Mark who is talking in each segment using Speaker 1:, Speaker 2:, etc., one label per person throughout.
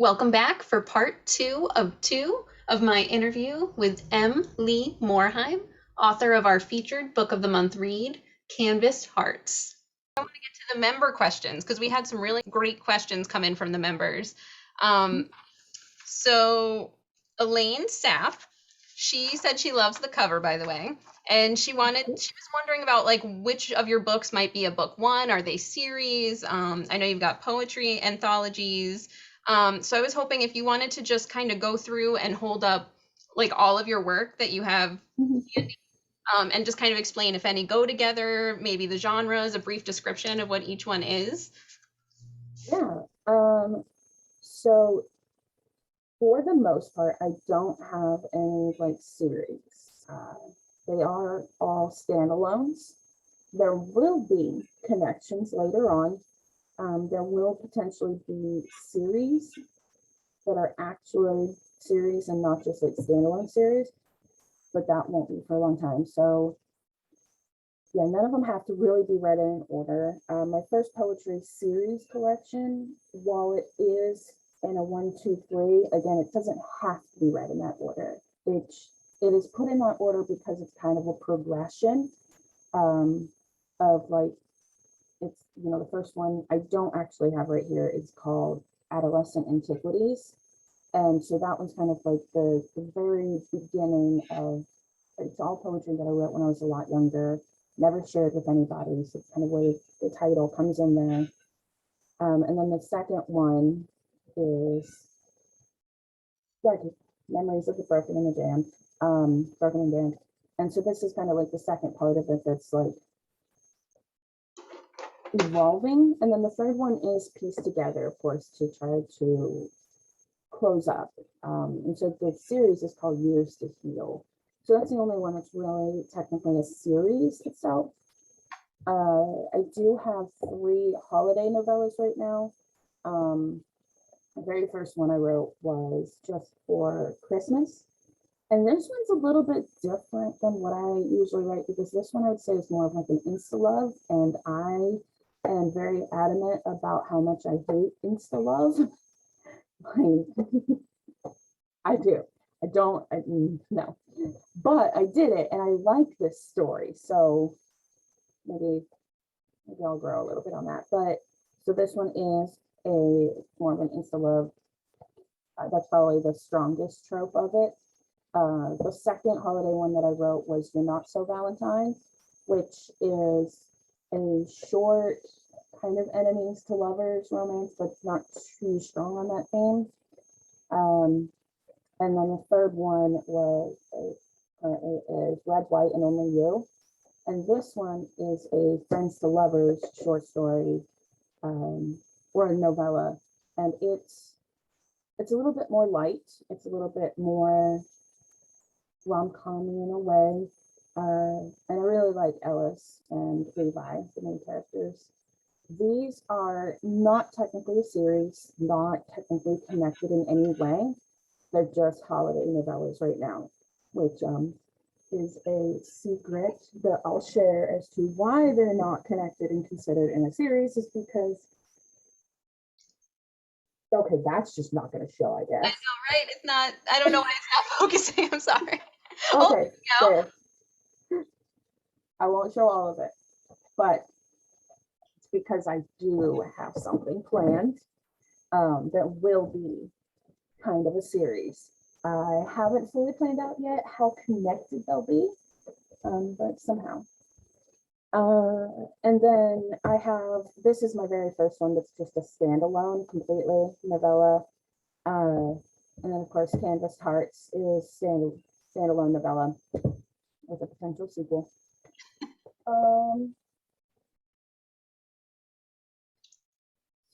Speaker 1: Welcome back for part two of my interview with Leigh Morhaime, author of our featured Book of the Month read, Canvas Hearts. I want to get to the member questions because we had some really great questions come in from the members. So Elaine Sapp, she said she loves the cover, by the way, and she was wondering about like which of your books might be a book one. Are they series? I know you've got poetry, anthologies. So I was hoping if you wanted to just kind of go through and hold up like all of your work that you have, and just kind of explain if any go together, maybe the genres, a brief description of what each one is.
Speaker 2: Yeah. So for the most part, I don't have any like series. They are all standalones. There will be connections later on. There will potentially be series that are actually series and not just like standalone series, but that won't be for a long time. So yeah, none of them have to really be read in order. My first poetry series collection, while it is in a 1, 2, 3, again, it doesn't have to be read in that order. It is put in that order because it's kind of a progression of like, it's, you know, the first one I don't actually have right here. It's called Adolescent Antiquities. And so that was kind of like the very beginning of, it's all poetry that I wrote when I was a lot younger, never shared with anybody. So it's kind of where the title comes in there. And then the second one is Memories of the Broken and the Damned, Broken and Damned. And so this is kind of like the second part of it that's like evolving. And then the third one is pieced together, of course, to try to close up. And so the series is called Years to Heal. So that's the only one that's really technically a series itself. I do have 3 holiday novellas right now. The very first one I wrote was just for Christmas. And this one's a little bit different than what I usually write because this one I would say is more of like an insta-love. And I am very adamant about how much I hate insta-love. I do. No. But I did it and I like this story. So maybe I'll grow a little bit on that. But so this one is a more of an insta-love. That's probably the strongest trope of it. The second holiday one that I wrote was You're Not So Valentine, which is a short kind of enemies to lovers romance, but not too strong on that theme. And then the third one was currently is Red, White, and Only You. And this one is a friends to lovers short story or a novella. And it's a little bit more light. It's a little bit more rom-com in a way. And I really like Ellis and Levi, the main characters. These are not technically a series, not technically connected in any way. They're just holiday novellas right now, which is a secret that I'll share as to why they're not connected and considered in a series is because, okay, that's just not going to show, I guess.
Speaker 1: I know, right? It's not, I don't know why it's not focusing. I'm sorry.
Speaker 2: Okay, there. I won't show all of it, but it's because I do have something planned that will be kind of a series. I haven't fully planned out yet how connected they'll be, but somehow. And then I have, this is my very first one that's just a standalone, completely novella. And then of course, Canvas Hearts is standalone novella with a potential sequel.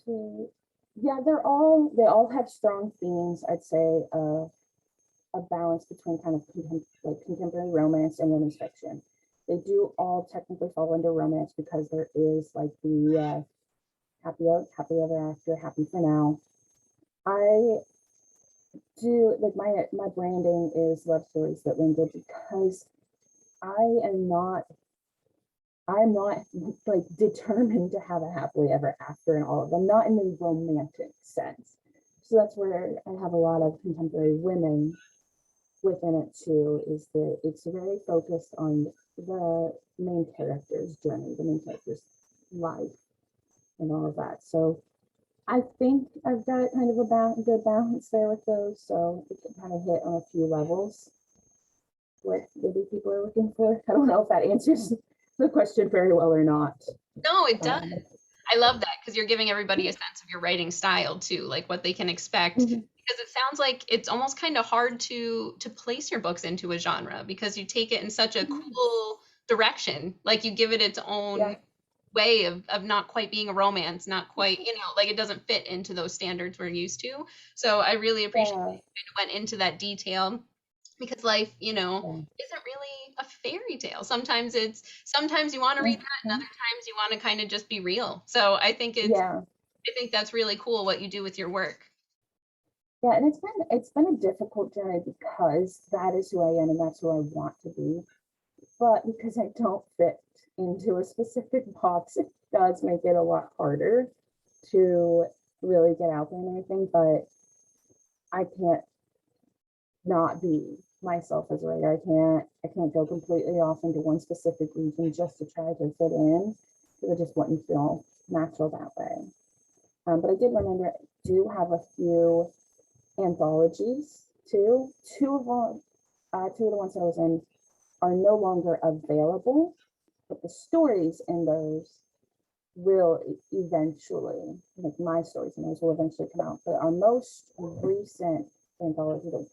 Speaker 2: So yeah, they all have strong themes, I'd say, a balance between kind of contemporary romance and women's fiction. They do all technically fall under romance because there is like the happy ever after, happy for now. I do like my branding is love stories that linger because I'm not like determined to have a happily ever after in all of them, not in the romantic sense. So that's where I have a lot of contemporary women within it too, is that it's very focused on the main character's journey, the main character's life and all of that. So I think I've got kind of a good balance there with those. So it can kind of hit on a few levels what maybe people are looking for. I don't know if that answers the question very well or not.
Speaker 1: No, it does. I love that because you're giving everybody a sense of your writing style too, like what they can expect. Because it sounds like it's almost kind of hard to place your books into a genre because you take it in such a cool direction. Like you give it its own way of not quite being a romance, not quite, like it doesn't fit into those standards we're used to. So I really appreciate that you went into that detail because life, isn't really a fairy tale. Sometimes you want to read that, and other times you want to kind of just be real. So I think I think that's really cool what you do with your work.
Speaker 2: Yeah, and it's been a difficult journey because that is who I am and that's who I want to be. But because I don't fit into a specific box, it does make it a lot harder to really get out there and everything. But I can't not be myself as a writer. I can't go completely off into one specific region just to try to fit in, because it just wouldn't feel natural that way. But I did remember I do have a few anthologies too. Two of the ones I was in are no longer available, but the stories in those will eventually, like my stories in those will eventually come out. But our most recent anthology that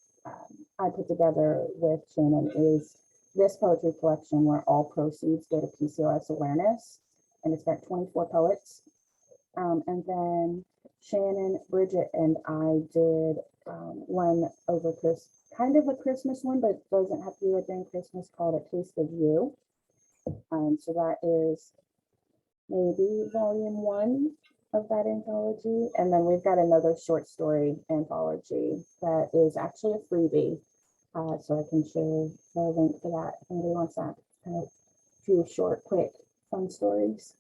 Speaker 2: I put together with Shannon is this poetry collection where all proceeds go to PCOS awareness, and it's got 24 poets. And then Shannon, Bridget, and I did one over Christmas, kind of a Christmas one, but doesn't have to be during Christmas, called A Taste of You. So that is maybe volume 1 of that anthology. And then we've got another short story anthology that is actually a freebie. So I can share the link for that if anybody wants that. Kind of a few short, quick, fun stories.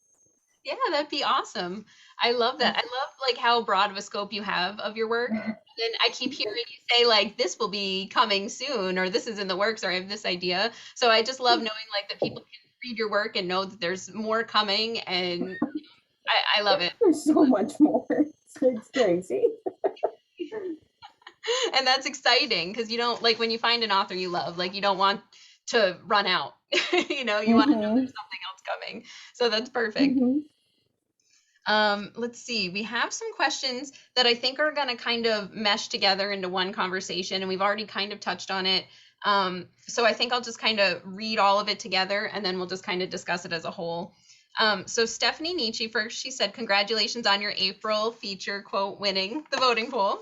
Speaker 1: Yeah, that'd be awesome. I love that. I love like how broad of a scope you have of your work. And I keep hearing you say like this will be coming soon, or this is in the works, or I have this idea. So I just love knowing like that people can read your work and know that there's more coming, and I love it.
Speaker 2: There's so much more. It's crazy.
Speaker 1: And that's exciting because you don't like when you find an author you love, like you don't want to run out. You want to know there's something else coming. So that's perfect. Let's see. We have some questions that I think are going to kind of mesh together into one conversation, and we've already kind of touched on it. So I think I'll just kind of read all of it together, and then we'll just kind of discuss it as a whole. So Stephanie Nietzsche first, she said, congratulations on your April feature quote winning the voting poll.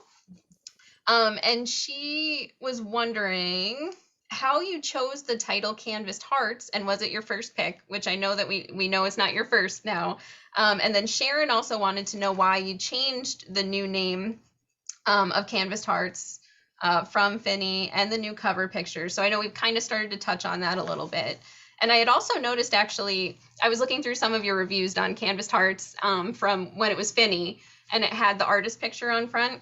Speaker 1: And she was wondering how you chose the title Canvased Hearts, and was it your first pick, which I know that we know it's not your first now. And then Sharon also wanted to know why you changed the new name of Canvased Hearts from Finney and the new cover picture. So I know we've kind of started to touch on that a little bit. And I had also noticed, actually, I was looking through some of your reviews on Canvased Hearts from when it was Finney, and it had the artist picture on front.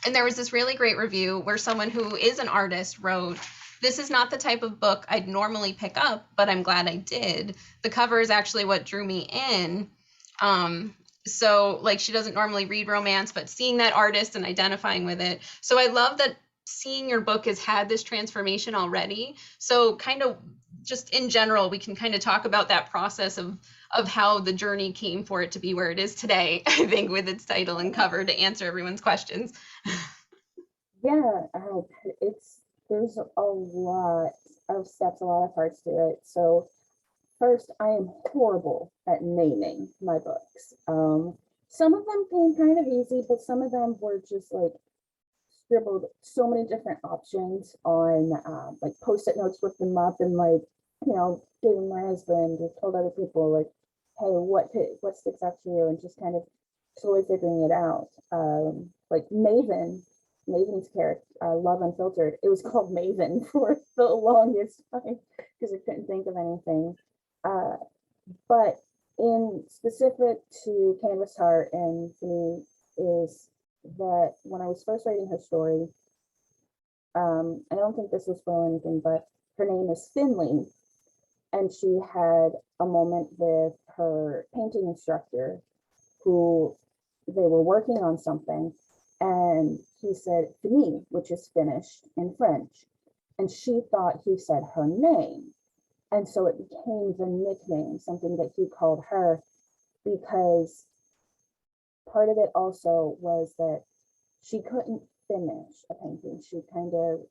Speaker 1: And there was this really great review where someone who is an artist wrote, "This is not the type of book I'd normally pick up, but I'm glad I did. The cover is actually what drew me in." So like she doesn't normally read romance, but seeing that artist and identifying with it. So I love that seeing your book has had this transformation already. So kind of just in general, we can kind of talk about that process of how the journey came for it to be where it is today, I think, with its title and cover to answer everyone's questions.
Speaker 2: Yeah, there's a lot of steps, a lot of parts to it. So first, I am horrible at naming my books. Some of them came kind of easy, but some of them were just like scribbled so many different options on like post-it notes, with them up, and like, gave them my husband, or told other people like, hey, what sticks out to you, and just kind of slowly figuring it out. Like Maven's character, Love Unfiltered, it was called Maven for the longest time because I couldn't think of anything. But in specific to Canvas Heart and me is that when I was first writing her story, I don't think this will spoil anything, but her name is Finley, and she had a moment with her painting instructor who they were working on something, and he said fini, which is finished in French, and she thought he said her name, and so it became the nickname, something that he called her, because part of it also was that she couldn't finish a painting. She kind of,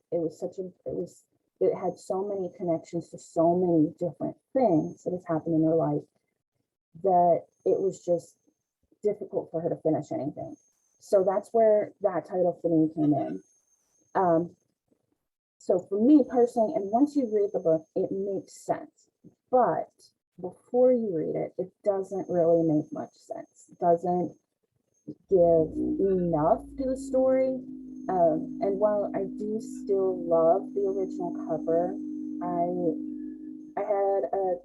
Speaker 2: it had so many connections to so many different things that has happened in her life that it was just difficult for her to finish anything. So that's where that title fitting came in. So for me personally, and once you read the book, it makes sense. But before you read it, it doesn't really make much sense. It doesn't give enough to the story. And while I do still love the original cover, I had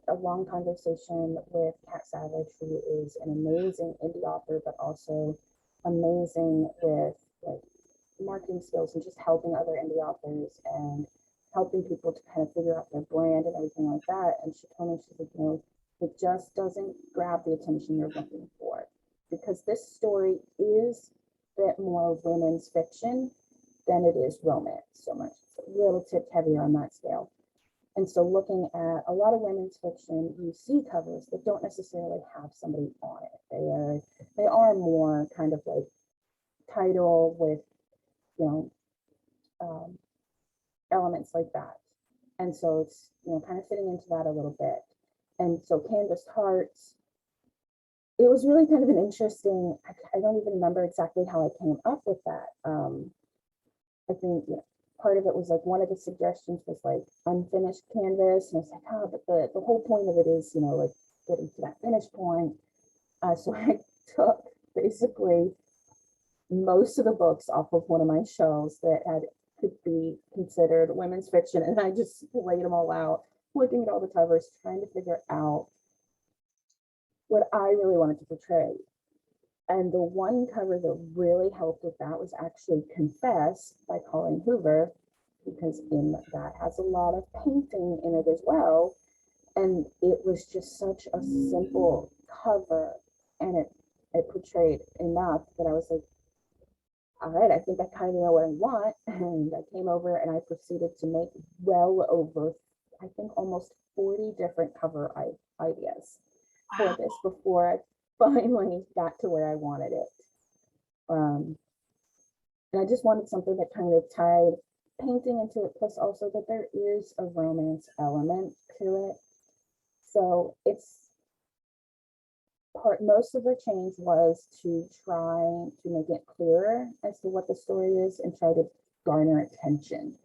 Speaker 2: a long conversation with Kat Savage, who is an amazing indie author, but also amazing with like marketing skills and just helping other indie authors and helping people to kind of figure out their brand and everything like that. And she told me, she's like, it just doesn't grab the attention you're looking for, because this story is a bit more women's fiction than it is romance so much. It's a little tip heavier on that scale. And so looking at a lot of women's fiction, you see covers that don't necessarily have somebody on it. They are more kind of like title with, you know, elements like that. And so it's, kind of fitting into that a little bit. And so Canvas Hearts, it was really kind of an interesting, I don't even remember exactly how I came up with that. I think part of it was like one of the suggestions was like unfinished canvas, and I was like, oh, but the whole point of it is, like getting to that finish point. So I took basically most of the books off of one of my shelves that could be considered women's fiction, and I just laid them all out, looking at all the covers, trying to figure out what I really wanted to portray. And the one cover that really helped with that was actually Confess by Colleen Hoover, because in that has a lot of painting in it as well. And it was just such a simple cover, and it portrayed enough that I was like, all right, I think I kind of know what I want. And I came over and I proceeded to make well over, I think, almost 40 different cover ideas for this before I finally got to where I wanted it. And I just wanted something that kind of tied painting into it, plus also that there is a romance element to it. So most of the change was to try to make it clearer as to what the story is and try to garner attention.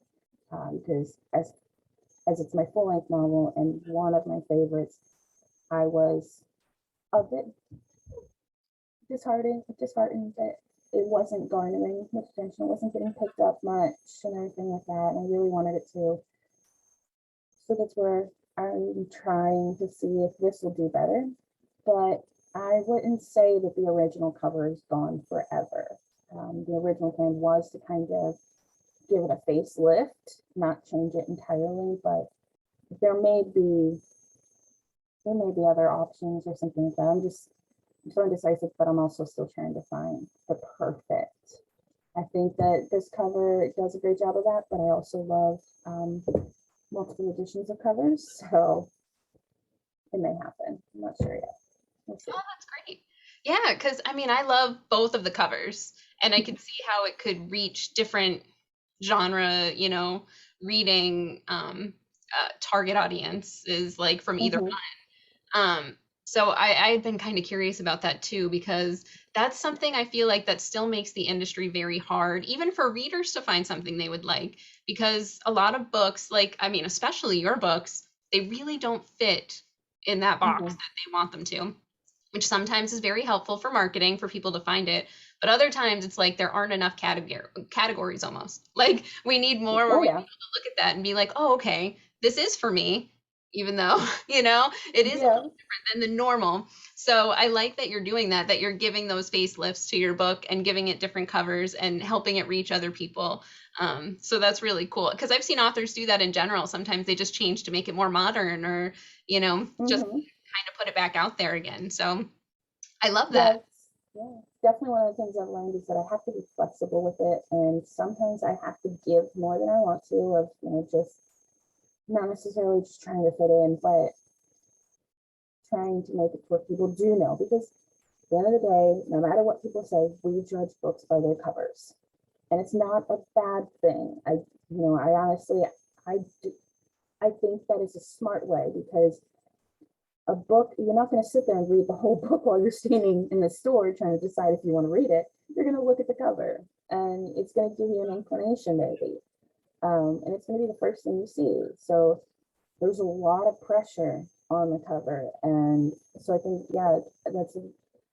Speaker 2: Because as it's my full-length novel and one of my favorites, I was a bit disheartened that it wasn't garnering much attention. It wasn't getting picked up much and everything like that. And I really wanted it to. So that's where I'm trying to see if this will do better. But I wouldn't say that the original cover is gone forever. The original plan was to kind of give it a facelift, not change it entirely, but there may be other options or something like that. I'm so indecisive, but I'm also still trying to find the perfect. I think that this cover does a great job of that, but I also love multiple editions of covers, so it may happen. I'm not sure yet. We'll see.
Speaker 1: Oh, that's great. Yeah, because I mean, I love both of the covers, and I could see how it could reach different genre, reading target audience is like from either
Speaker 2: Mm-hmm.
Speaker 1: one. So I've been kind of curious about that too, because that's something I feel like that still makes the industry very hard, even for readers to find something they would like, because a lot of books, like, I mean, especially your books, they really don't fit in that box
Speaker 2: Mm-hmm.
Speaker 1: that they want them to, which sometimes is very helpful for marketing for people to find it. But other times it's like there aren't enough categories almost. Like we need more where
Speaker 2: Oh
Speaker 1: we
Speaker 2: yeah.
Speaker 1: look at that and be like, oh, okay, this is for me. even though, it is
Speaker 2: Yeah.
Speaker 1: than the normal. So I like that you're doing that, that you're giving those facelifts to your book and giving it different covers and helping it reach other people. So that's really cool because I've seen authors do that in general. Sometimes they just change to make it more modern or, just
Speaker 2: Hmm.
Speaker 1: kind of put it back out there again. So I love that.
Speaker 2: Yeah, definitely one of the things I've learned is that I have to be flexible with it, and sometimes I have to give more than I want to, of just not necessarily just trying to fit in, but trying to make it where people do know. Because at the end of the day, no matter what people say, we judge books by their covers, and it's not a bad thing. I honestly, I do, I think that is a smart way, because a book, you're not going to sit there and read the whole book while you're standing in the store trying to decide if you want to read it. You're going to look at the cover, and it's going to give you an inclination, maybe. And it's going to be the first thing you see. So there's a lot of pressure on the cover. And so I think, yeah, I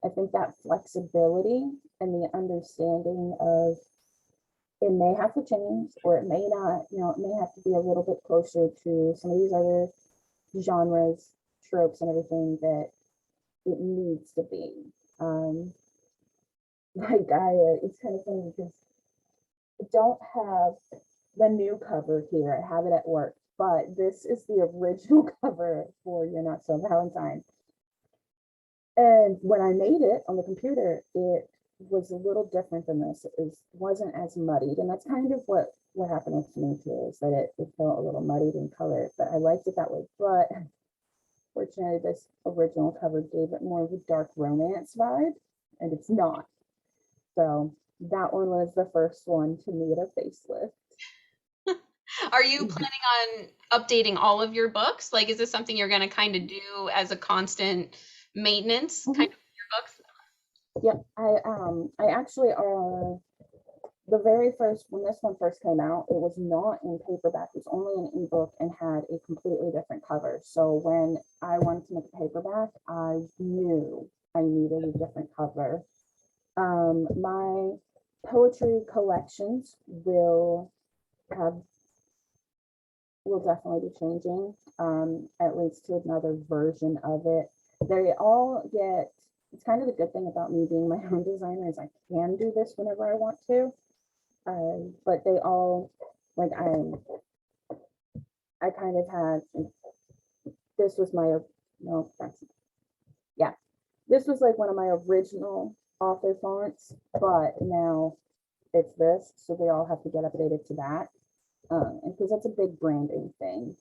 Speaker 2: think that flexibility and the understanding of it may have to change, or it may not, it may have to be a little bit closer to some of these other genres, tropes, and everything that it needs to be. Um, it's kind of funny because I don't have the new cover here. I have it at work, but this is the original cover for You're Not So Valentine. And when I made it on the computer, it was a little different than this. Wasn't as muddied, and that's kind of what happened with me too, is that it felt a little muddied in color, but I liked it that way. But fortunately, this original cover gave it more of a dark romance vibe, and it's not. So that one was the first one to need a facelift.
Speaker 1: Are you planning on updating all of your books? Like, is this something you're going to kind of do as a constant maintenance kind
Speaker 2: Mhm.
Speaker 1: of your books?
Speaker 2: Yep, I actually the very first, when this one first came out, it was not in paperback. It was only an ebook and had a completely different cover. So when I wanted to make a paperback, I knew I needed a different cover. My poetry collections have will definitely be changing, at least to another version of it. They all get, it's kind of the good thing about me being my own designer, is I can do this whenever I want to. But they all, like, I kind of had, this was my, no, that's, yeah, this was like one of my original author fonts, but now it's this, so they all have to get updated to that. And because that's a big branding thing.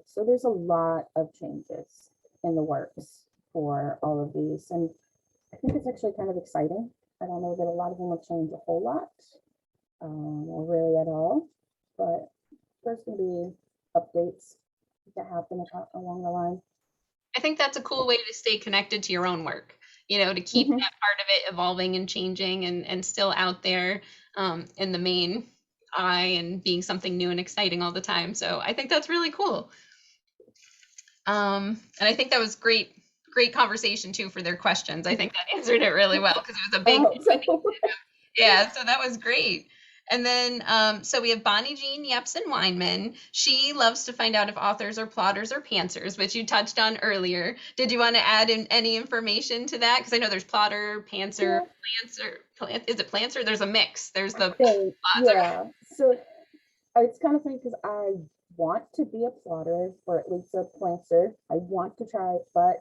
Speaker 2: So there's a lot of changes in the works for all of these. And I think it's actually kind of exciting. I don't know that a lot of them will change a whole lot, or really at all, but there's going to be updates that happen along the line.
Speaker 1: I think that's a cool way to stay connected to your own work, to keep
Speaker 2: Mm-hmm.
Speaker 1: that part of it evolving and changing and still out there in the main eye and being something new and exciting all the time. So I think that's really cool. And I think that was great conversation too for their questions. I think that answered it really well because it was a
Speaker 2: I
Speaker 1: big,
Speaker 2: hope so.
Speaker 1: yeah, so that was great. And then, so we have Bonnie Jean Yepsen Weinman. She loves to find out if authors are plotters or pantsers, which you touched on earlier. Did you want to add in any information to that? Because I know there's plotter, pantser,
Speaker 2: Yeah,
Speaker 1: is it plantser? There's a mix. There's the plotter.
Speaker 2: yeah. So it's kind of funny because I want to be a plotter, or at least a plantser. I want to try it, but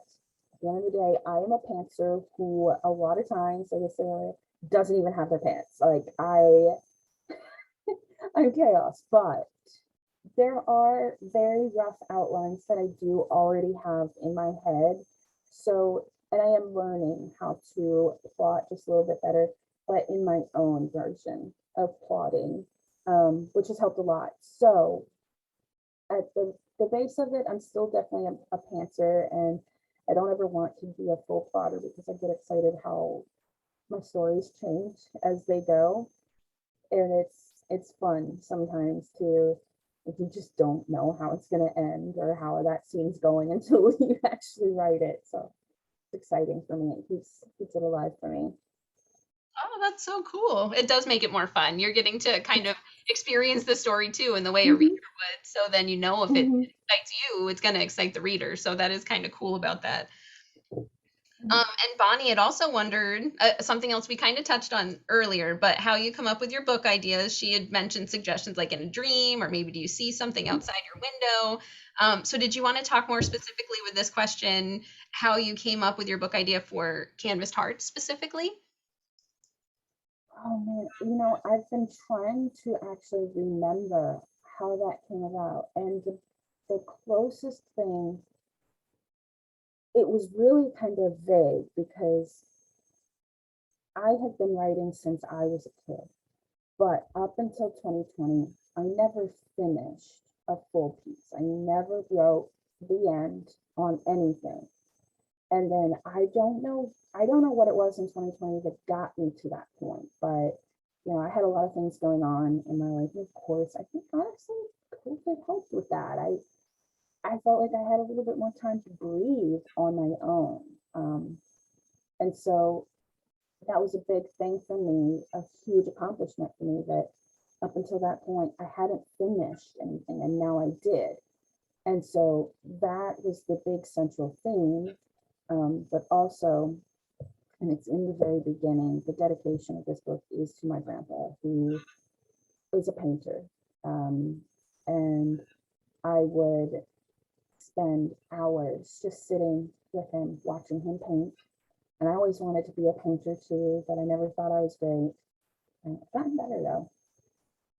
Speaker 2: at the end of the day, I am a pantser who a lot of times, like I say, doesn't even have their pants. Like I'm chaos, but there are very rough outlines that I do already have in my head. So, and I am learning how to plot just a little bit better, but in my own version of plotting, which has helped a lot. So, at the base of it, I'm still definitely a pantser, and I don't ever want to be a full plotter because I get excited how my stories change as they go, and it's fun sometimes to, if you just don't know how it's going to end or how that scene's going until you actually write it. So it's exciting for me. It keeps it alive for me.
Speaker 1: Oh, that's so cool. It does make it more fun. You're getting to kind of experience the story too in the way a reader
Speaker 2: Hmm.
Speaker 1: would. So then you know if it
Speaker 2: Hmm.
Speaker 1: excites you, it's going to excite the reader. So that is kind of cool about that.
Speaker 2: Hmm.
Speaker 1: And Bonnie had also wondered something else we kind of touched on earlier, but how you come up with your book ideas. She had mentioned suggestions like in a dream, or maybe do you see something outside your window? So did you want to talk more specifically with this question, how you came up with your book idea for Canvas Hearts specifically?
Speaker 2: Oh man, I've been trying to actually remember how that came about. And the closest thing, it was really kind of vague because I have been writing since I was a kid. But up until 2020, I never finished a full piece. I never wrote the end on anything. And then I don't know what it was in 2020 that got me to that point. But I had a lot of things going on in my life. And of course, I think honestly, COVID helped with that. I felt like I had a little bit more time to breathe on my own. And so that was a big thing for me, a huge accomplishment for me, that up until that point I hadn't finished anything, and now I did. And so that was the big central theme. But also, and it's in the very beginning, the dedication of this book is to my grandpa, who was a painter. Um, and I would spend hours just sitting with him, watching him paint. And I always wanted to be a painter too, but I never thought I was great. And I've gotten better though.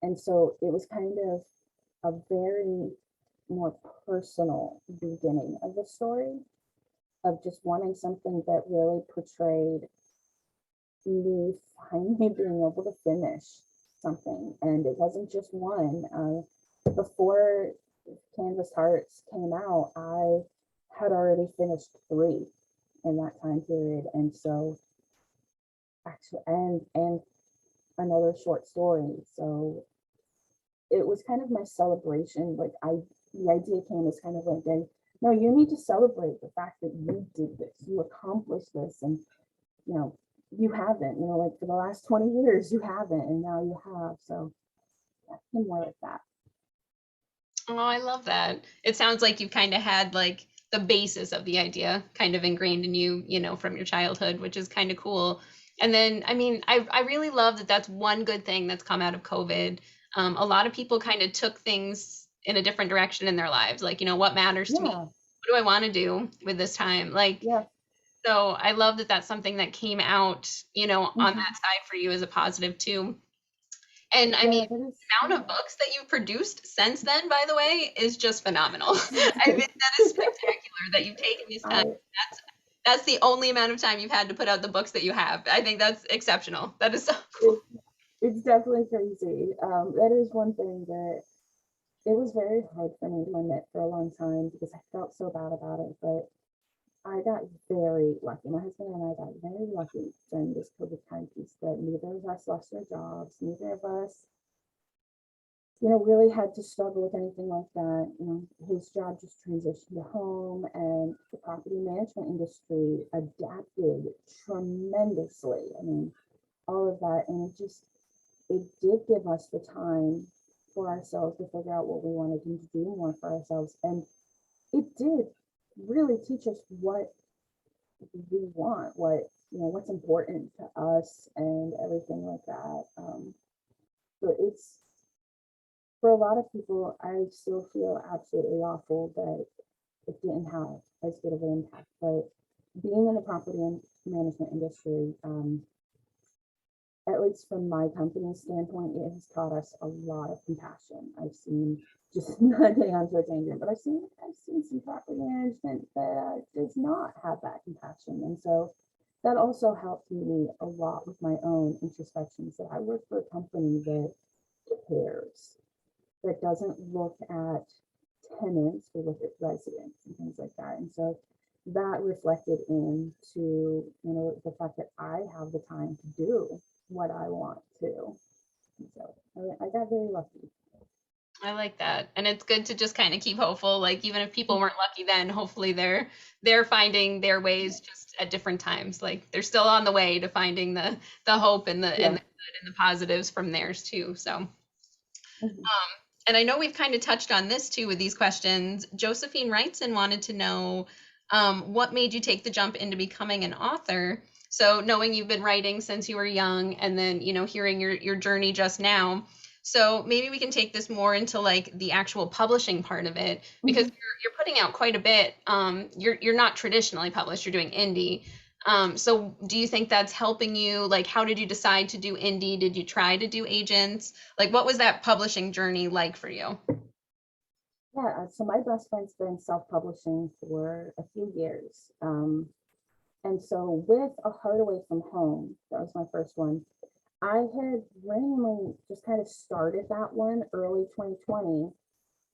Speaker 2: And so it was kind of a very more personal beginning of the story, of just wanting something that really portrayed me finally being able to finish something. And it wasn't just one. Before Canvas Hearts came out, I had already finished three in that time period. And so actually, and another short story. So it was kind of my celebration. The idea came as kind of like no, you need to celebrate the fact that you did this, you accomplished this, and you know, you haven't, like for the last 20 years, you haven't, and now you have. So yeah, more like that.
Speaker 1: Oh, I love that. It sounds like you kind of had like the basis of the idea kind of ingrained in you, from your childhood, which is kind of cool. And then, I mean, I really love that that's one good thing that's come out of COVID. A lot of people kind of took things in a different direction in their lives. Like, what matters to me?
Speaker 2: Yeah.
Speaker 1: What do I want to do with this time? Like,
Speaker 2: Yeah.
Speaker 1: so I love that that's something that came out, on
Speaker 2: Hmm.
Speaker 1: that side for you as a positive too. And I mean,
Speaker 2: Yeah, that is,
Speaker 1: the amount of
Speaker 2: yeah.
Speaker 1: books that you've produced since then, by the way, is just phenomenal. I mean, that is spectacular that you've taken this time.
Speaker 2: I
Speaker 1: That's the only amount of time you've had to put out the books that you have. I think that's exceptional. That is so cool.
Speaker 2: it, it's definitely crazy. That is one thing that it was very hard for me to admit for a long time because I felt so bad about it. But I got very lucky. My husband and I got very lucky during this COVID time piece that neither of us lost our jobs. Neither of us, really had to struggle with anything like that. His job just transitioned to home, and the property management industry adapted tremendously. I mean, all of that. And it did give us the time for ourselves to figure out what we wanted to do more for ourselves. And it did really teach us what we want, what's important to us and everything like that. So it's, for a lot of people, I still feel absolutely awful that it didn't have as good of an impact. But being in the property and management industry, at least from my company's standpoint, it has taught us a lot of compassion. I've seen, just not getting onto a tangent, but I've seen some property management that does not have that compassion. And so that also helped me a lot with my own introspections, that I work for a company that cares, that doesn't look at tenants, we look at residents and things like that. And so that reflected into, the fact that I have the time to do what I want to. And so I got very lucky.
Speaker 1: I like that. And it's good to just kind of keep hopeful. Like even if people weren't lucky then, hopefully they're finding their ways just at different times. Like they're still on the way to finding the hope and the
Speaker 2: Yeah.
Speaker 1: good and the positives from theirs too. So
Speaker 2: Mhm.
Speaker 1: and I know we've kind of touched on this too with these questions. Josephine Wrightson wanted to know what made you take the jump into becoming an author. So knowing you've been writing since you were young, and then hearing your journey just now. So maybe we can take this more into like the actual publishing part of it, because
Speaker 2: Mhm.
Speaker 1: you're putting out quite a bit. You're not traditionally published. You're doing indie. So do you think that's helping you? Like, how did you decide to do indie? Did you try to do agents? Like, what was that publishing journey like for you?
Speaker 2: Yeah, so my best friend's been self-publishing for a few years. And so with A Heart Away from Home, that was my first one, I had randomly just kind of started that one early 2020.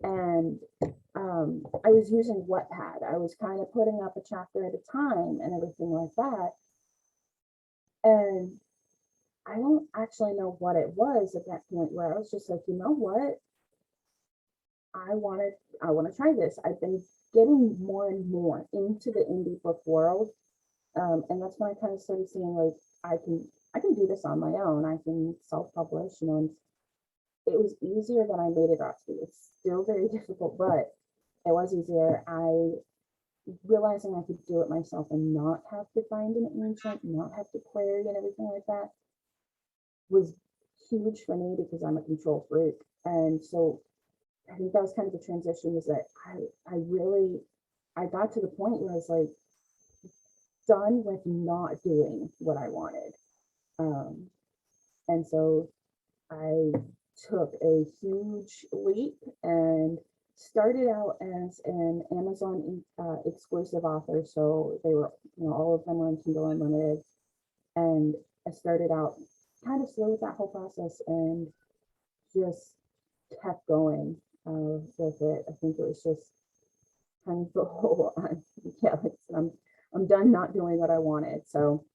Speaker 2: And I was using Wattpad. I was kind of putting up a chapter at a time and everything like that. And I don't actually know what it was at that point where I was just like, you know what? I wanted I want to try this. I've been getting more and more into the indie book world. And that's when I kind of started seeing like I can do this on my own. I can self-publish, and it was easier than I made it out to be. It's still very difficult, but it was easier. I realizing I could do it myself and not have to find an agent, not have to query and everything like that was huge for me because I'm a control freak. And so I think that was kind of the transition, was that I really I got to the point where I was like done with not doing what I wanted. Um, and so I took a huge leap and started out as an Amazon exclusive author. So they were, all of them were on Kindle Unlimited. And I started out kind of slow with that whole process and just kept going with it. I think it was just kind of the whole, yeah, like, I'm done not doing what I wanted. So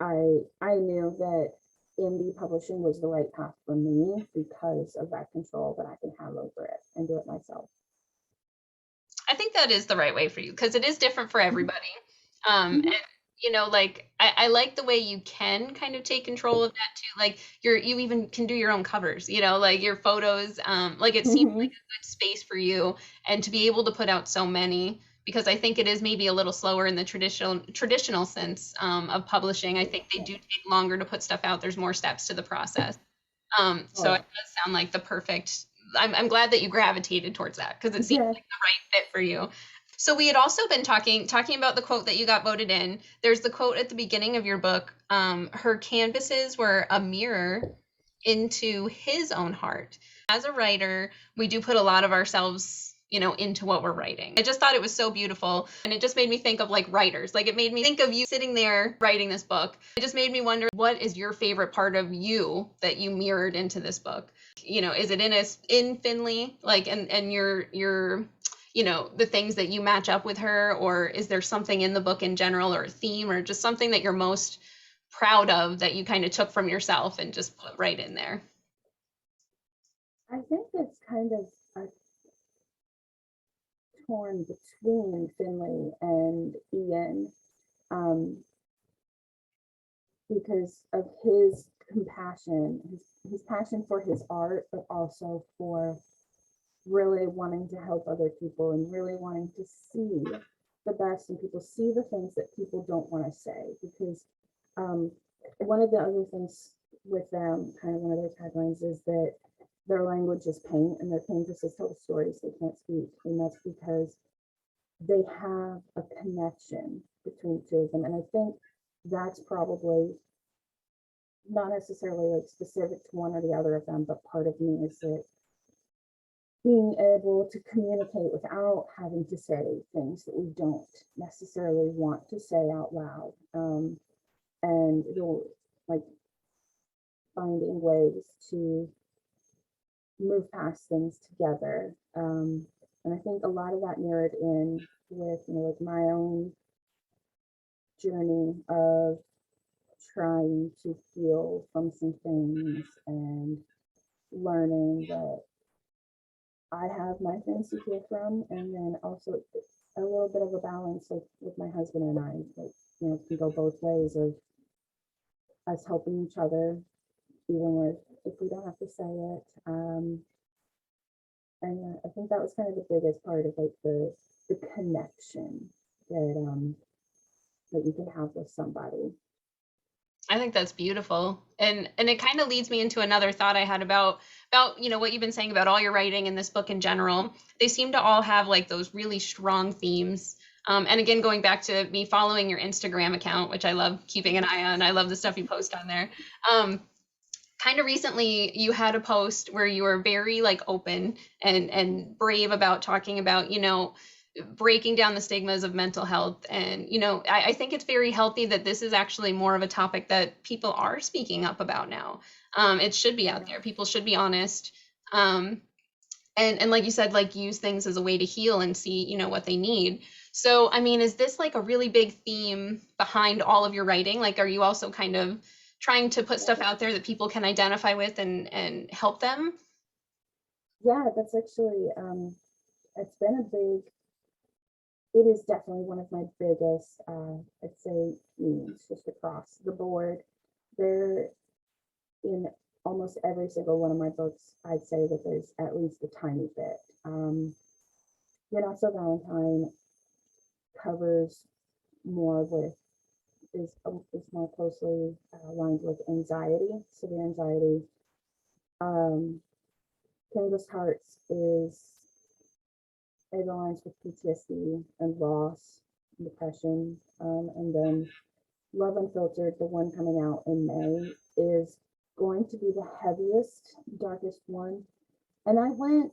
Speaker 2: I knew that indie publishing was the right path for me because of that control that I can have over it and do it myself.
Speaker 1: I think that is the right way for you because it is different for
Speaker 2: Mhm.
Speaker 1: everybody. And
Speaker 2: Mhm.
Speaker 1: like I like the way you can kind of take control of that too. Like you even can do your own covers, like your photos. Like it seems like
Speaker 2: Mhm.
Speaker 1: a good space for you, and to be able to put out so many, because I think it is maybe a little slower in the traditional sense of publishing. I think they
Speaker 2: Yeah.
Speaker 1: do take longer to put stuff out. There's more steps to the process.
Speaker 2: Oh
Speaker 1: So it
Speaker 2: yeah.
Speaker 1: does sound like the perfect. I'm glad that you gravitated towards that because it seems
Speaker 2: Yeah.
Speaker 1: like the right fit for you. So we had also been talking about the quote that you got voted in. There's the quote at the beginning of your book. Her canvases were a mirror into his own heart. As a writer, we do put a lot of ourselves, into what we're writing. I just thought it was so beautiful, and it just made me think of like writers. Like it made me think of you sitting there writing this book. It just made me wonder, what is your favorite part of you that you mirrored into this book? Is it in Finley, like and your the things that you match up with her, or is there something in the book in general, or a theme, or just something that you're most proud of that you kind of took from yourself and just put right in there?
Speaker 2: I think it's kind of torn between Finley and Ian, um, because of his compassion, his passion for his art, but also for really wanting to help other people and really wanting to see the best in people, see the things that people don't want to say. Because um, one of the other things with them, kind of one of their taglines, is that their language is paint and their canvases tell the stories they can't speak. And that's because they have a connection between the two of them. And I think that's probably not necessarily like specific to one or the other of them, but part of me is that being able to communicate without having to say things that we don't necessarily want to say out loud, and like finding ways to move past things together. And I think a lot of that mirrored in with like my own journey of trying to heal from some things and learning that I have my things to hear from, and then also a little bit of a balance, like with my husband and I, like, it can go both ways of us helping each other, even with if we don't have to say it. And I think that was kind of the biggest part of like the connection that you can have with somebody.
Speaker 1: I think that's beautiful. And it kind of leads me into another thought I had about what you've been saying about all your writing in this book in general. They seem to all have like those really strong themes. And again, going back to me following your Instagram account, which I love keeping an eye on. I love the stuff you post on there. Kind of recently you had a post where you were very like open and brave about talking about breaking down the stigmas of mental health. And I think it's very healthy that this is actually more of a topic that people are speaking up about now. It should be out there. People should be honest. And like you said, like use things as a way to heal and see what they need. So I mean, is this like a really big theme behind all of your writing? Like, are you also kind of trying to put stuff out there that people can identify with and help them?
Speaker 2: Yeah, that's actually it's been a big, it is definitely one of my biggest, I'd say, themes just across the board. There, in almost every single one of my books, I'd say that there's at least a tiny bit. You're Not So Valentine covers more with, is more closely aligned with anxiety, severe anxiety. Canvas Hearts is, it aligns with PTSD and loss and depression. And then Love Unfiltered, the one coming out in May, is going to be the heaviest, darkest one. And I went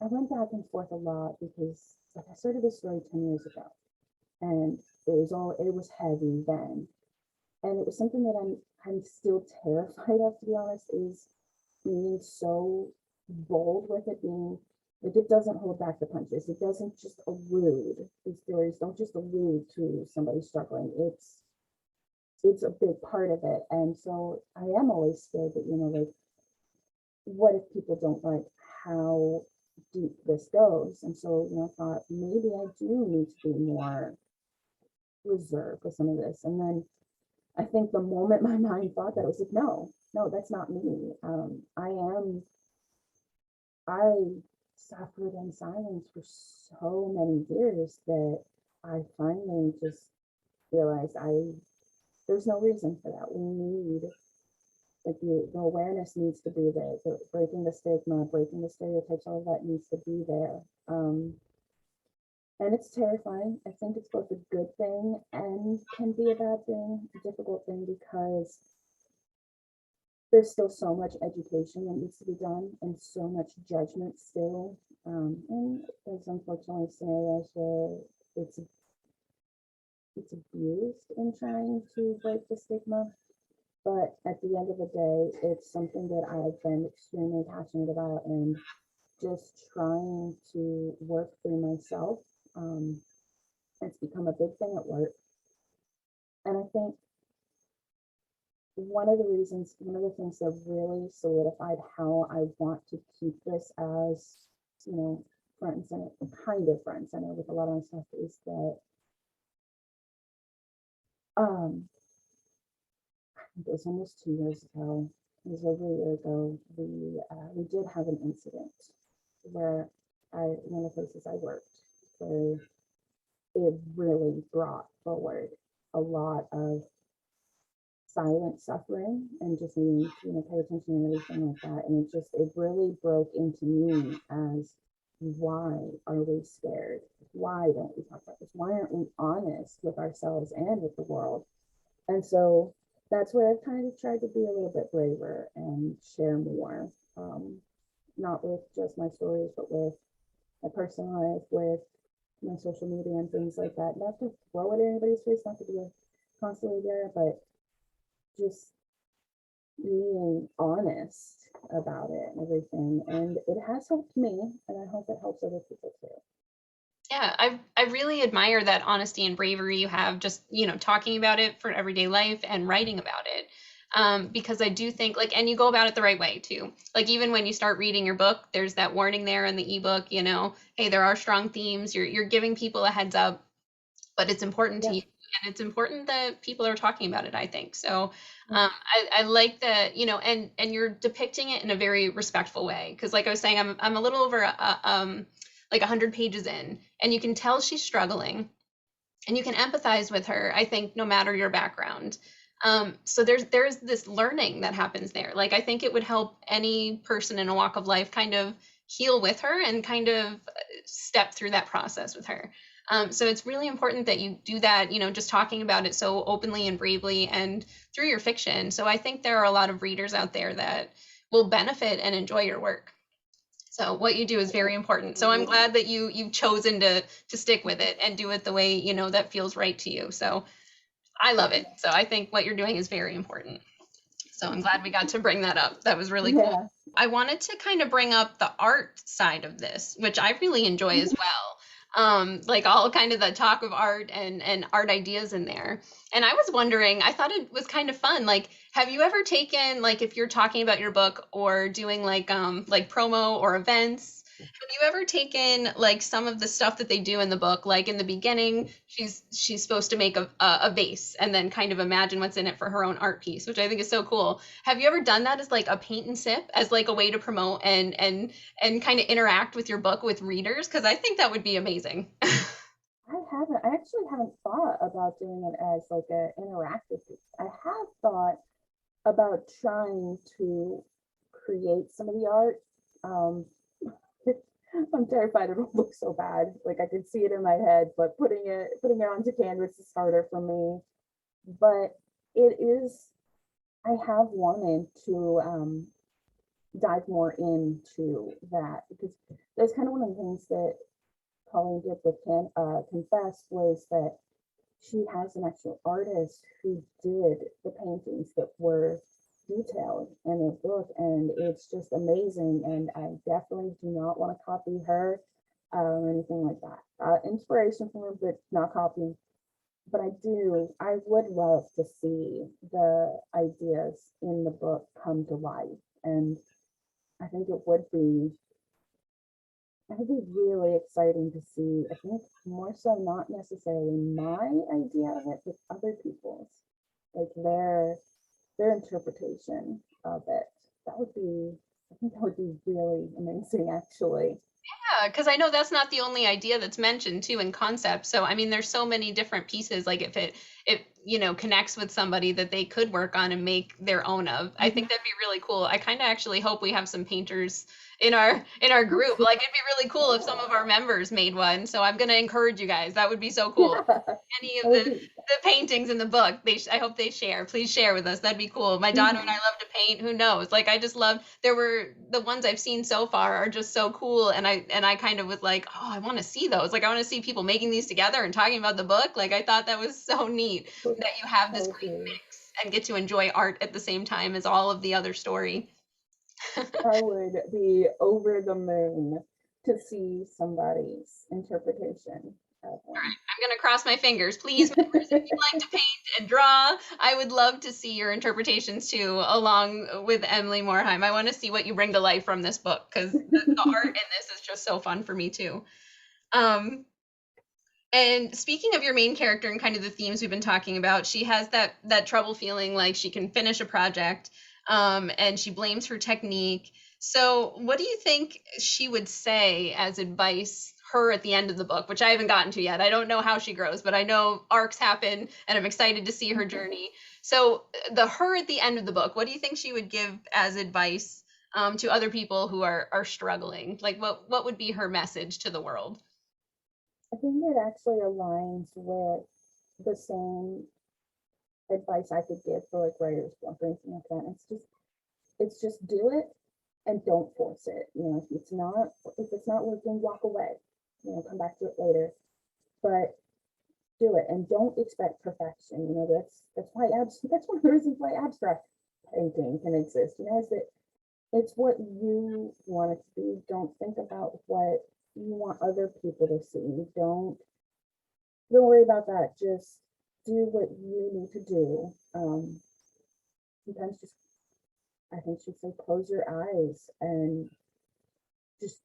Speaker 2: back and forth a lot because like I started this story 10 years ago, and it was heavy then. And it was something that I'm still terrified of, to be honest, is being so bold with it, being like it doesn't hold back the punches. It doesn't just allude. These stories don't just allude to somebody struggling. It's a big part of it. And so I am always scared that, like, what if people don't like how deep this goes? And so, I thought maybe I do need to be more reserved with some of this. And then I think the moment my mind thought that, I was like, no, that's not me. I suffered in silence for so many years that I finally just realized there's no reason for that. We need, like, the awareness needs to be there. Breaking the stigma, breaking the stereotypes, all of that needs to be there. And it's terrifying. I think it's both a good thing and can be a bad thing, a difficult thing, because there's still so much education that needs to be done and so much judgment still. And there's unfortunately scenarios where it's it's abused in trying to break the stigma. But at the end of the day, it's something that I've been extremely passionate about, and just trying to work through myself. Um, it's become a big thing at work. And I think one of the things that really solidified how I want to keep this as, front and center, kind of front and center with a lot of my stuff, is that um, it was almost 2 years ago. It was over a year ago. We did have an incident where one of the places I worked, where it really brought forward a lot of silent suffering and just needing to, pay attention and everything like that. And it really broke into me as, why are we scared? Why don't we talk about this? Why aren't we honest with ourselves and with the world? And so that's where I've kind of tried to be a little bit braver and share more, not with just my stories, but with my personal life, with my social media and things like that. Not to throw it in anybody's face, not to be constantly there, but just being honest about it and everything. And it has helped me, and I hope it helps other people too.
Speaker 1: Yeah, I really admire that honesty and bravery you have, just talking about it for everyday life and writing about it. because I do think like, and you go about it the right way too. Like even when you start reading your book, there's that warning there in the ebook, you know, hey, there are strong themes. You're giving people a heads up, but it's important to
Speaker 2: Yeah.
Speaker 1: you, and it's important that people are talking about it, I think. So I like that, you know, and you're depicting it in a very respectful way. Because like I was saying, I'm a little over like 100 pages in, and you can tell she's struggling, and you can empathize with her, I think, no matter your background. So there's this learning that happens there. Like I think it would help any person in a walk of life kind of heal with her and kind of step through that process with her. So it's really important that you do that, you know, just talking about it so openly and bravely and through your fiction. So I think there are a lot of readers out there that will benefit and enjoy your work. So what you do is very important. So I'm glad that you've chosen to stick with it and do it the way, you know, that feels right to you. So I love it. So I think what you're doing is very important. So I'm glad we got to bring that up. That was really cool.
Speaker 2: Yeah.
Speaker 1: I wanted to kind of bring up the art side of this, which I really enjoy as well. Like all kind of the talk of art and art ideas in there. And I was wondering, I thought it was kind of fun. Like, have you ever taken, like if you're talking about your book or doing like promo or events, have you ever taken like some of the stuff that they do in the book, like in the beginning, she's supposed to make a vase and then kind of imagine what's in it for her own art piece, which I think is so cool. Have you ever done that as like a paint and sip, as like a way to promote and kind of interact with your book with readers? Because I think that would be amazing.
Speaker 2: I actually haven't thought about doing it as like an interactive piece. I have thought about trying to create some of the art. Um, I'm terrified it'll look so bad. Like I could see it in my head, but putting it onto canvas is harder for me. But it is. I have wanted to dive more into that because that's kind of one of the things that Colleen did with Confess was that she has an actual artist who did the paintings that were detailed in the book, and it's just amazing. And I definitely do not want to copy her or anything like that. Inspiration from her, but not copying. But I would love to see the ideas in the book come to life. And I think it would be really exciting to see. I think more so not necessarily my idea of it, but other people's, like their interpretation of it. That would be, I think that would be really amazing, actually.
Speaker 1: Yeah, because I know that's not the only idea that's mentioned too in concept. So I mean, there's so many different pieces. Like if it you know connects with somebody that they could work on and make their own of, I think that'd be really cool. I kind of actually hope we have some painters in our group. Like it'd be really cool if some of our members made one. So I'm gonna encourage you guys. That would be so
Speaker 2: Yeah,
Speaker 1: cool.
Speaker 2: that
Speaker 1: Any of
Speaker 2: would be.
Speaker 1: the paintings in the book, I hope they share. Please share with us. That'd be cool. My daughter and I love to paint. Who knows? Like I just love. There were the ones I've seen so far are just so cool, and I kind of was like, oh, I want to see those. Like I want to see people making these together and talking about the book. Like I thought that was so neat that you have this
Speaker 2: I
Speaker 1: great
Speaker 2: agree.
Speaker 1: mix and get to enjoy art at the same time as all of the other story.
Speaker 2: I would be over the moon to see somebody's interpretation of one.
Speaker 1: I'm gonna cross my fingers. Please, members, if you'd like to paint and draw, I would love to see your interpretations too, along with Emily Morhaime. I want to see what you bring to life from this book because the art in this is just so fun for me too. Um, and speaking of your main character and kind of the themes we've been talking about, she has that trouble feeling like she can finish a project, and she blames her technique. So, what do you think she would say as advice, her at the end of the book, which I haven't gotten to yet? I don't know how she grows, but I know arcs happen, and I'm excited to see her journey. So, the her at the end of the book, what do you think she would give as advice to other people who are struggling? Like, what would be her message to the world?
Speaker 2: I think it actually aligns with the same advice I could give for like writer's block or anything like that. It's just do it and don't force it. You know, if it's not working, walk away. You know, come back to it later. But do it and don't expect perfection. You know, that's one of the reasons why abstract painting can exist. You know, is that it's what you want it to be. Don't think about what you want other people to see. Don't worry about that. Just do what you need to do. sometimes just, I think she'd say, close your eyes and just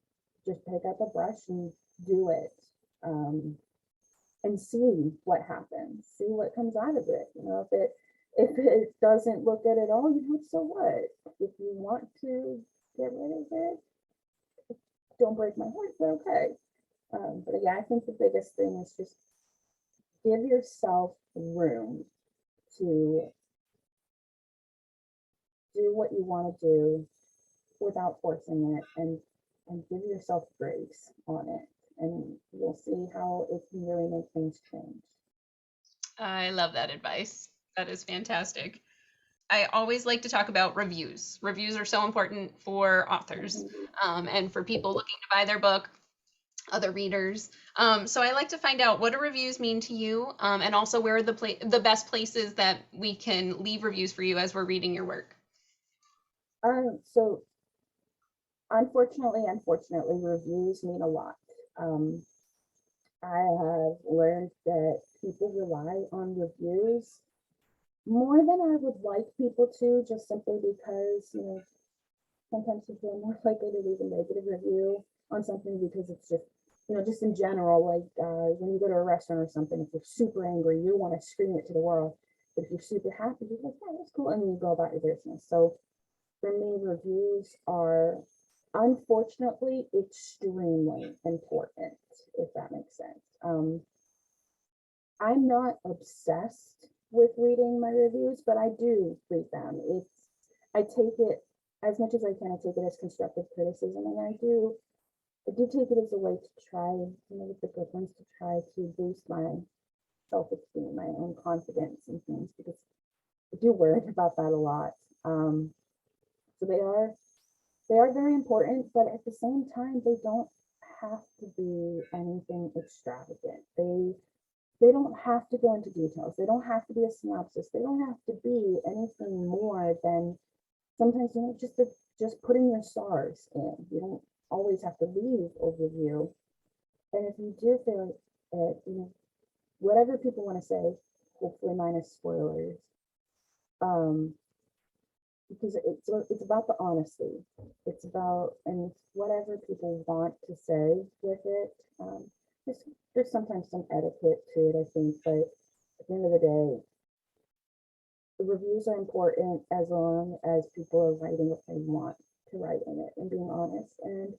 Speaker 2: pick up a brush and do it. And see what happens, see what comes out of it. You know, if it doesn't look good at all, you know, so what? If you want to get rid of it, don't break my heart, but okay. But yeah, I think the biggest thing is just give yourself room to do what you want to do without forcing it, and give yourself grace on it, and you'll see how it can really make things change.
Speaker 1: I love that advice. That is fantastic. I always like to talk about reviews. Reviews are so important for authors, and for people looking to buy their book, other readers. So I like to find out, what do reviews mean to you, and also where are the best places that we can leave reviews for you as we're reading your work.
Speaker 2: So unfortunately, reviews mean a lot. I have learned that people rely on reviews more than I would like people to, just simply because, you know, sometimes people are more likely to leave a negative review on something because it's just, you know, just in general, like when you go to a restaurant or something, if you're super angry, you want to scream it to the world. But if you're super happy, you're like, yeah, that's cool. And then you go about your business. So for me, reviews are unfortunately extremely important, if that makes sense. I'm not obsessed with reading my reviews, but I do read them. I take it as much as I can. I take it as constructive criticism, and I do take it as a way to try, you know, with the good ones, to try to boost my self-esteem, my own confidence and things, because I do worry about that a lot. So they are very important, but at the same time, they don't have to be anything extravagant. They don't have to go into details. They don't have to be a synopsis. They don't have to be anything more than, sometimes, you know, just putting your stars in. You don't always have to leave overview. And if you do feel it, you know, whatever people want to say, hopefully minus spoilers, because it's about the honesty. It's about, and whatever people want to say with it. There's sometimes some etiquette to it, I think, but at the end of the day, the reviews are important as long as people are writing what they want to write in it and being honest. And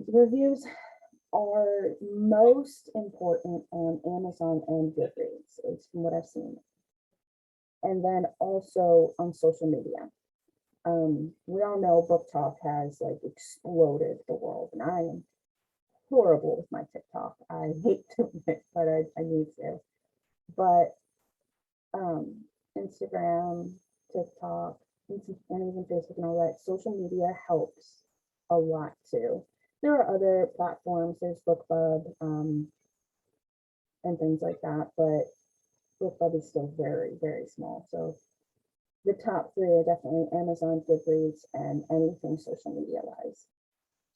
Speaker 2: reviews are most important on Amazon and Goodreads, at least from what I've seen. And then also on social media. We all know Book Talk has like exploded the world, and I am horrible with my TikTok. I hate doing it, but I need to. But Instagram, TikTok, and even Facebook and all that, social media helps a lot too. There are other platforms, there's Book Club, and things like that, but Book Club is still very, very small. So the top three are definitely Amazon, Goodreads, and anything social media wise.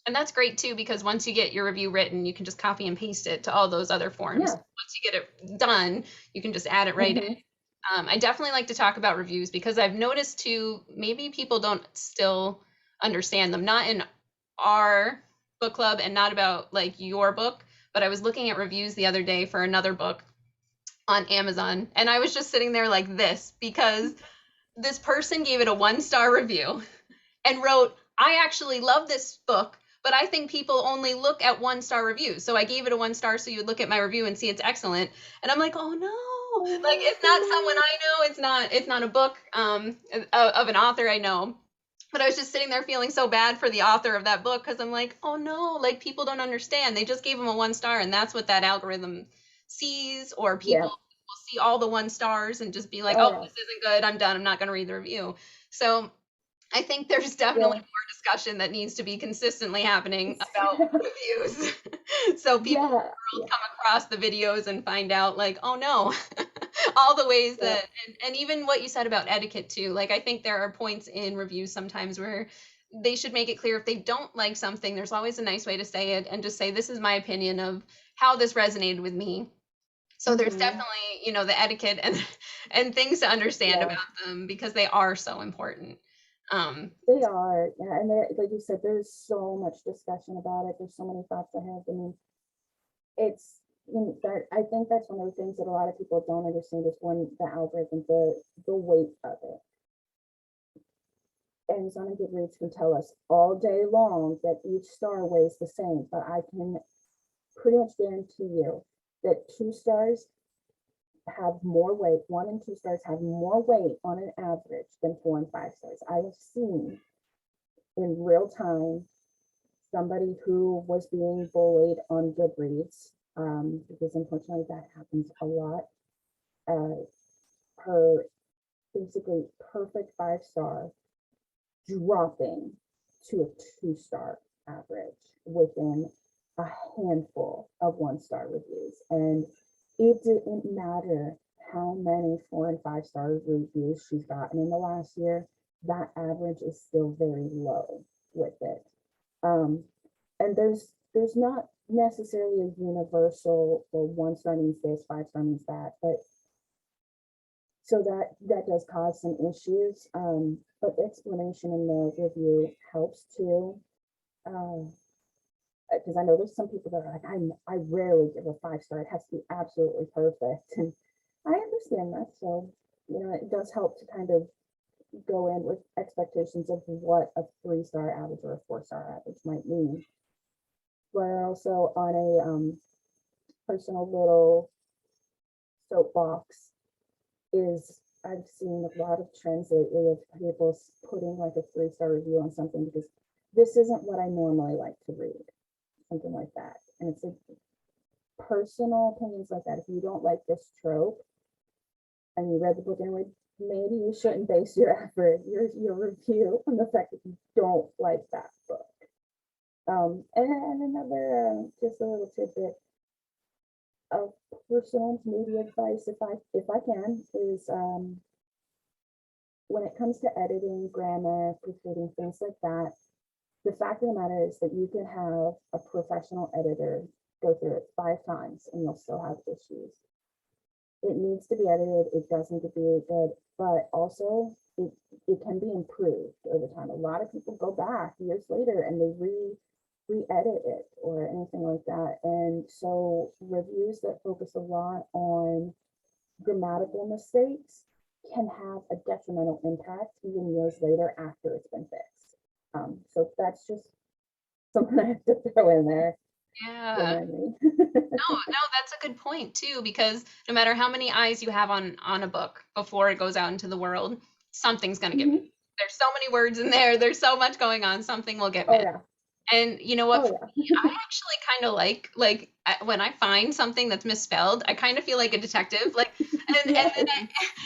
Speaker 1: And that's great too, because once you get your review written, you can just copy and paste it to all those other forms.
Speaker 2: Yeah.
Speaker 1: Once you get it done, you can just add it right in. I definitely like to talk about reviews because I've noticed too, maybe people don't still understand them, not in our book club and not about like your book, but I was looking at reviews the other day for another book on Amazon, and I was just sitting there like this because this person gave it a 1-star review and wrote, I actually love this book, but I think people only look at 1-star reviews. So I gave it a 1 star so you would look at my review and see it's excellent. And I'm like, oh no, like it's not someone I know. It's not a book of an author I know. But I was just sitting there feeling so bad for the author of that book because I'm like, oh no, like people don't understand. They just gave him a 1 star, and that's what that algorithm sees, or people will see all the 1 stars and just be like, oh, this isn't good. I'm done. I'm not going to read the review. So I think there's definitely more discussion that needs to be consistently happening about reviews. So people in the world come across the videos and find out like, oh no, all the ways that, and even what you said about etiquette too. Like, I think there are points in reviews sometimes where they should make it clear if they don't like something, there's always a nice way to say it and just say, this is my opinion of how this resonated with me. So there's definitely, you know, the etiquette and things to understand
Speaker 2: Yeah,
Speaker 1: about them because they are so important. Um,
Speaker 2: they are. Yeah, and like you said, there's so much discussion about it. There's so many thoughts I have. I mean, it's that I think that's one of the things that a lot of people don't understand is when the algorithm, the weight of it. Amazon and Goodreads can tell us all day long that each star weighs the same, but I can pretty much guarantee you that 2 stars have more weight, 1 and 2 stars have more weight on an average than 4 and 5 stars. I have seen in real time somebody who was being bullied on Goodreads, because unfortunately that happens a lot. Her basically perfect 5 star dropping to a 2 star average within a handful of 1 star reviews. And it didn't matter how many 4 and 5 star reviews she's gotten in the last year, that average is still very low with it. And there's not necessarily a universal, well, 1 star means this, 5 star means that, but so that does cause some issues. But explanation in the review helps too. Because I know there's some people that are like, I rarely give a 5 star. It has to be absolutely perfect. And I understand that. So, you know, it does help to kind of go in with expectations of what a 3 star average or a 4 star average might mean. But also on a personal little soapbox is I've seen a lot of trends lately of people putting like a 3 star review on something because this isn't what I normally like to read, something like that. And it's a personal opinions like that. If you don't like this trope and you read the book anyway, maybe you shouldn't base your effort, your review on the fact that you don't like that book. And another just a little tidbit of personal media advice, if I can, is when it comes to editing, grammar, proofreading, things like that, the fact of the matter is that you can have a professional editor go through it 5 times and you'll still have issues. It needs to be edited, it does need to be good, but also it can be improved over time. A lot of people go back years later and they re-edit it or anything like that. And so reviews that focus a lot on grammatical mistakes can have a detrimental impact even years later after it's been fixed. So that's just something I have to throw in there.
Speaker 1: yeah.
Speaker 2: Remind me.
Speaker 1: No, that's a good point too, because no matter how many eyes you have on a book before it goes out into the world, something's gonna get missed.
Speaker 2: Mhm.
Speaker 1: There's so many words in there, there's so much going on, something will get
Speaker 2: Oh
Speaker 1: missed.
Speaker 2: yeah.
Speaker 1: And you know what?
Speaker 2: Oh
Speaker 1: For me,
Speaker 2: yeah.
Speaker 1: I actually kind of like when I find something that's misspelled, I kind of feel like a detective. Like, and then
Speaker 2: Yes.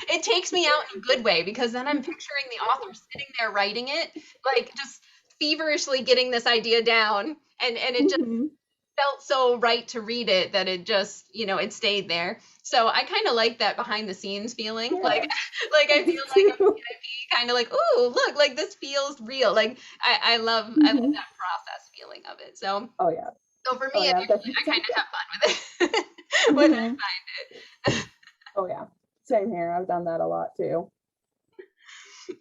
Speaker 1: it takes me out in a good way because then I'm picturing the author sitting there writing it, like just feverishly getting this idea down, and it just
Speaker 2: Mhm.
Speaker 1: felt so right to read it that it just, you know, it stayed there. So I kind of like that behind the scenes feeling. Like
Speaker 2: Yeah.
Speaker 1: like
Speaker 2: I
Speaker 1: I
Speaker 2: do
Speaker 1: feel like I'm
Speaker 2: too.
Speaker 1: kind of like, ooh, look, like this feels real. Like I love
Speaker 2: Mhm.
Speaker 1: that process feeling of it. So
Speaker 2: Oh yeah.
Speaker 1: so for
Speaker 2: Oh
Speaker 1: me, it
Speaker 2: yeah. I've
Speaker 1: actually
Speaker 2: definitely
Speaker 1: I
Speaker 2: done
Speaker 1: kind of
Speaker 2: that.
Speaker 1: have fun with it when I
Speaker 2: Mhm.
Speaker 1: find it.
Speaker 2: Oh yeah. Same here. I've done that a lot too.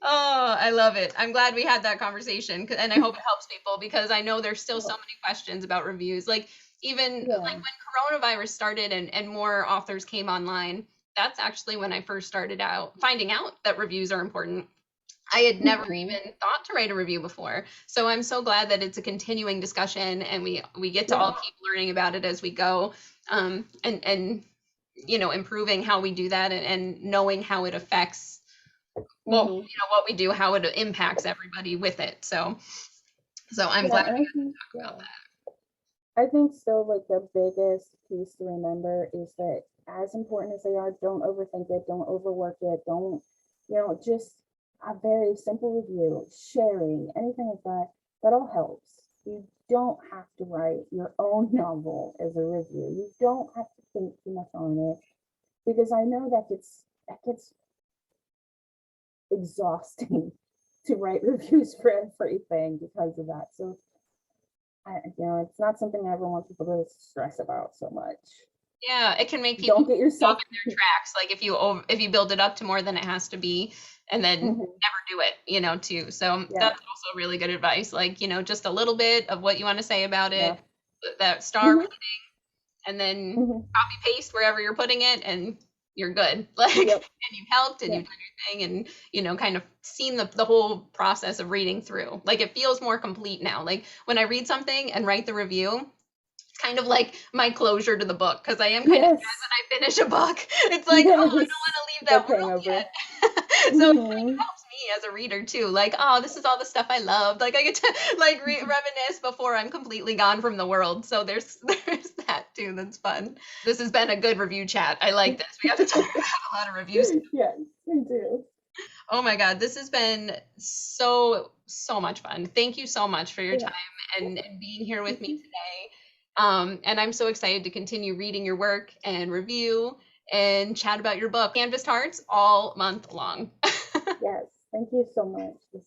Speaker 1: Oh, I love it. I'm glad we had that conversation, and I hope it helps people because I know there's still so
Speaker 2: Oh,
Speaker 1: many questions about reviews. Like even like
Speaker 2: yeah.
Speaker 1: when coronavirus started and more authors came online, that's actually when I first started out finding out that reviews are important. I had never
Speaker 2: Mhm.
Speaker 1: even thought to write a review before. So I'm so glad that it's a continuing discussion and we get to all
Speaker 2: Yeah.
Speaker 1: keep learning about it as we go. And you know, improving how we do that and knowing how it affects well,
Speaker 2: Mhm.
Speaker 1: you know, what we do, how it impacts everybody with it. So I'm
Speaker 2: Yeah.
Speaker 1: glad
Speaker 2: And
Speaker 1: we
Speaker 2: I
Speaker 1: got
Speaker 2: think
Speaker 1: to talk about
Speaker 2: yeah.
Speaker 1: that.
Speaker 2: I think still like the biggest piece to remember is that as important as they are, don't overthink it, don't overwork it, don't, just a very simple review, sharing, anything like that, that all helps. You don't have to write your own novel as a review. You don't have to think too much on it because I know that gets exhausting to write reviews for everything because of that. So it's not something I ever want people to stress about so much.
Speaker 1: Yeah, it can make people
Speaker 2: Don't get
Speaker 1: stop
Speaker 2: yourself.
Speaker 1: in their tracks. Like if you build it up to more than it has to be, and then
Speaker 2: Mhm.
Speaker 1: never do it, you know, too. So
Speaker 2: Yeah,
Speaker 1: that's also really good advice. Like, you know, just a little bit of what you want to say about
Speaker 2: yeah.
Speaker 1: it, that star,
Speaker 2: Hmm.
Speaker 1: and then
Speaker 2: Hmm.
Speaker 1: copy paste wherever you're putting it, and you're good. Like, and
Speaker 2: Yep,
Speaker 1: you've helped, and you've
Speaker 2: yep.
Speaker 1: done your thing, and you know, kind of seen the whole process of reading through. Like, it feels more complete now. Like when I read something and write the review, kind of like my closure to the book, because I am kind of sad
Speaker 2: Yes,
Speaker 1: when I finish a book. It's like, oh, I don't want
Speaker 2: yes.
Speaker 1: to leave
Speaker 2: Book
Speaker 1: that world
Speaker 2: hangover.
Speaker 1: yet. So it kind of
Speaker 2: Hmm.
Speaker 1: helps me as a reader too. Like, oh, this is all the stuff I loved. Like I get to like reminisce before I'm completely gone from the world. So there's there's that too. That's fun. This has been a good review chat. I like this. We have to talk about a lot of reviews.
Speaker 2: Yes, we do.
Speaker 1: Oh my God, this has been so much fun. Thank you so much for your
Speaker 2: Yeah.
Speaker 1: time and being here with me
Speaker 2: Mhm.
Speaker 1: today. And I'm so excited to continue reading your work and review and chat about your book, Canvas Hearts, all month long.
Speaker 2: Yes, thank you so much.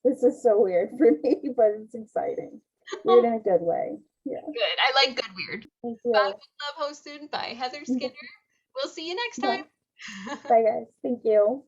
Speaker 2: This is so weird for me, but it's exciting. Weird
Speaker 1: Oh,
Speaker 2: in a good way. Yeah.
Speaker 1: good. I like good weird.
Speaker 2: Thank
Speaker 1: Five
Speaker 2: you.
Speaker 1: Love hosted by Heather Skinner. We'll see you next
Speaker 2: Bye.
Speaker 1: time.
Speaker 2: Bye, guys. Thank you.